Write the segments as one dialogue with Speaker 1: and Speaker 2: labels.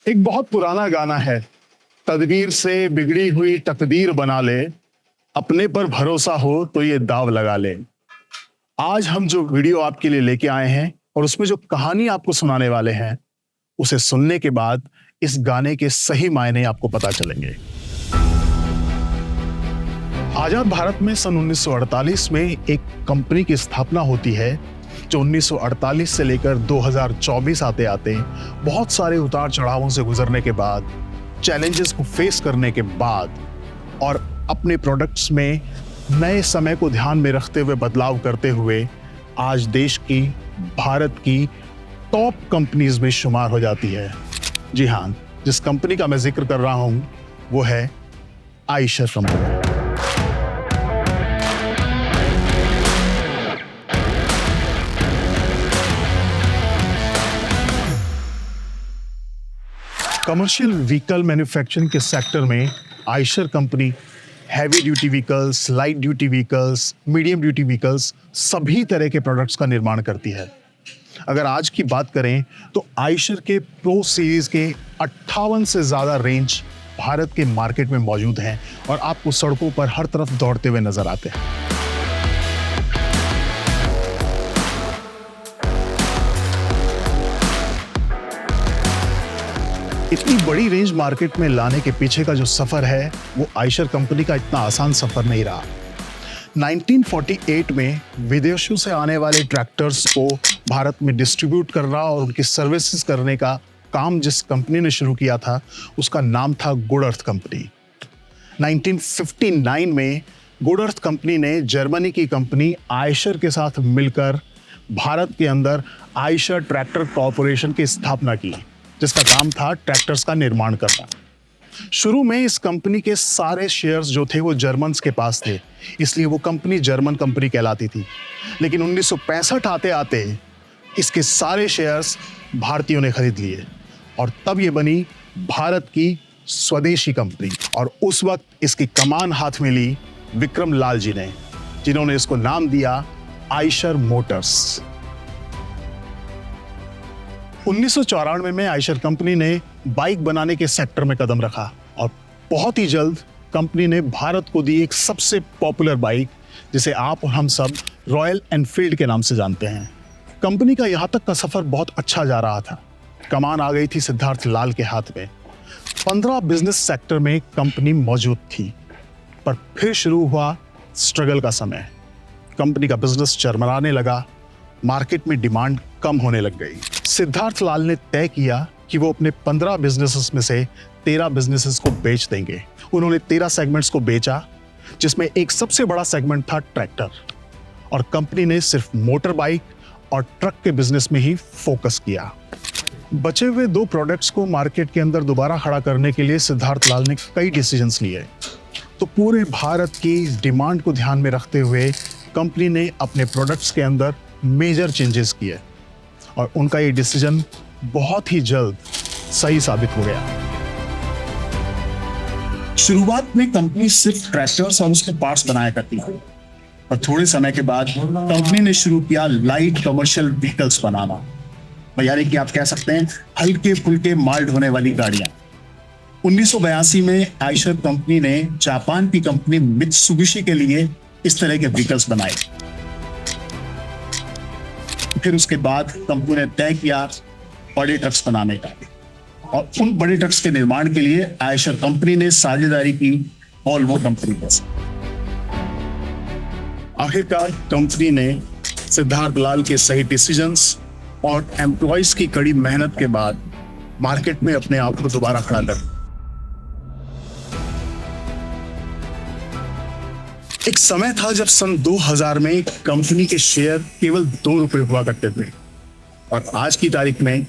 Speaker 1: एक बहुत पुराना गाना है, तदबीर से बिगड़ी हुई तकदीर बना ले, अपने पर भरोसा हो तो ये दाव लगा ले। आज हम जो वीडियो आपके लिए लेके आए हैं और उसमें जो कहानी आपको सुनाने वाले हैं, उसे सुनने के बाद इस गाने के सही मायने आपको पता चलेंगे। आजाद भारत में सन 1948 में एक कंपनी की स्थापना होती है जो 1948 से लेकर 2024 आते आते बहुत सारे उतार चढ़ावों से गुजरने के बाद, चैलेंजेस को फेस करने के बाद और अपने प्रोडक्ट्स में नए समय को ध्यान में रखते हुए बदलाव करते हुए आज देश की, भारत की टॉप कंपनीज में शुमार हो जाती है। जी हाँ, जिस कंपनी का मैं जिक्र कर रहा हूं वो है Eicher company. Commercial vehicle manufacturing के सेक्टर में Eicher company heavy duty vehicles, light duty vehicles, medium duty vehicles सभी तरह के प्रोडक्ट्स का निर्माण करती है। अगर आज की बात करें तो आयशर के प्रो सीरीज के 58 से ज़्यादा रेंज भारत के मार्केट में मौजूद हैं और आपको सड़कों पर हर तरफ दौड़ते हुए नजर आते हैं। इतनी बड़ी रेंज मार्केट में लाने के पीछे का जो सफर है वो आयशर कंपनी का इतना आसान सफर नहीं रहा। 1948 में विदेशों से आने वाले ट्रैक्टर्स को भारत में डिस्ट्रीब्यूट करना और उनकी सर्विसेज करने का काम जिस कंपनी ने शुरू किया था उसका नाम था गुड अर्थ कंपनी। 1959 में गुड अर्थ कंपनी ने जर्मनी की कंपनी आयशर के साथ मिलकर भारत के अंदर आयशर ट्रैक्टर कॉरपोरेशन की स्थापना की, जिसका काम था ट्रैक्टर्स का निर्माण करना। शुरू में इस कंपनी के सारे शेयर्स जो थे वो जर्मन्स के पास थे, इसलिए वो कंपनी जर्मन कंपनी कहलाती थी। लेकिन 1965 आते आते इसके सारे शेयर्स भारतीयों ने खरीद लिए और तब ये बनी भारत की स्वदेशी कंपनी। और उस वक्त इसकी कमान हाथ में ली विक्रम लाल जी ने, जिन्होंने इसको नाम दिया आयशर मोटर्स। 1994 में आयशर कंपनी ने बाइक बनाने के सेक्टर में कदम रखा और बहुत ही जल्द कंपनी ने भारत को दी एक सबसे पॉपुलर बाइक, जिसे आप और हम सब रॉयल एनफील्ड के नाम से जानते हैं। कंपनी का यहाँ तक का सफर बहुत अच्छा जा रहा था। कमान आ गई थी सिद्धार्थ लाल के हाथ में। 15 बिजनेस सेक्टर में कंपनी मौजूद थी, पर फिर शुरू हुआ स्ट्रगल का समय। कंपनी का बिजनेस चरमराने लगा, मार्केट में डिमांड कम होने लग गई। सिद्धार्थ लाल ने तय किया कि वो अपने 15 बिजनेसेस में से 13 बिजनेसेस को बेच देंगे। उन्होंने 13 सेगमेंट्स को बेचा, जिसमें एक सबसे बड़ा सेगमेंट था ट्रैक्टर, और कंपनी ने सिर्फ मोटर बाइक और ट्रक के बिजनेस में ही फोकस किया। बचे हुए 2 प्रोडक्ट्स को मार्केट के अंदर दोबारा खड़ा करने के लिए सिद्धार्थ लाल ने कई डिसीजंस लिए। तो पूरे भारत की डिमांड को ध्यान में रखते हुए कंपनी ने अपने प्रोडक्ट्स के अंदर मेजर चेंजेस किए और उनका ये डिसीजन बहुत ही जल्द सही साबित हो गया। शुरुआत में कंपनी सिर्फ ट्रैक्टर्स और उसके पार्ट्स बनाया करती थी, और थोड़े समय के बाद कंपनी ने शुरू किया लाइट कमर्शियल व्हीकल्स बनाना, यानी कि आप कह सकते हैं हल्के फुल्के माल ढोने वाली गाड़ियां। 1982 में आयशर कंपनी ने जापान की कंपनी मित्सुबिशी के लिए इस तरह के व्हीकल्स बनाए। फिर उसके बाद कंपनी ने तय किया बड़े ट्रक्स बनाने का, और उन बड़े ट्रक्स के निर्माण के लिए आयशर कंपनी ने साझेदारी की वोल्वो कंपनी के साथ। आखिरकार कंपनी ने सिद्धार्थ लाल के सही डिसीजंस और एम्प्लॉइज की कड़ी मेहनत के बाद मार्केट में अपने आप को दोबारा खड़ा कर। एक समय था जब सन 2000 में कंपनी के शेयर केवल 2 रुपए हुआ करते थे, और आज की तारीख में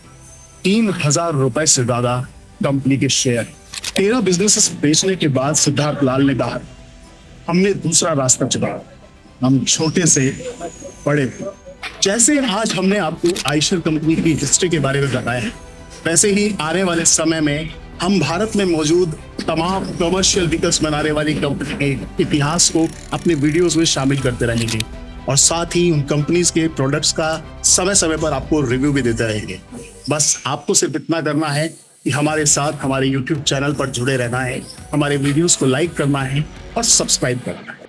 Speaker 1: 3000 रुपए से ज्यादा कंपनी के शेयर। 13 बिजनेसेस बेचने के बाद सिद्धार्थ लाल ने कहा, हमने दूसरा रास्ता चुना, हम छोटे से बड़े। जैसे आज हमने आपको आयशर कंपनी की हिस्ट्री के बारे में बताया, वैसे ही आने वाले समय में हम भारत में मौजूद तमाम कमर्शियल व्हीकल्स बनाने वाली कंपनी के इतिहास को अपने वीडियोस में शामिल करते रहेंगे, और साथ ही उन कंपनीज के प्रोडक्ट्स का समय समय पर आपको रिव्यू भी देते रहेंगे। बस आपको सिर्फ इतना करना है कि हमारे साथ हमारे YouTube चैनल पर जुड़े रहना है, हमारे वीडियोस को लाइक करना है और सब्सक्राइब करना है।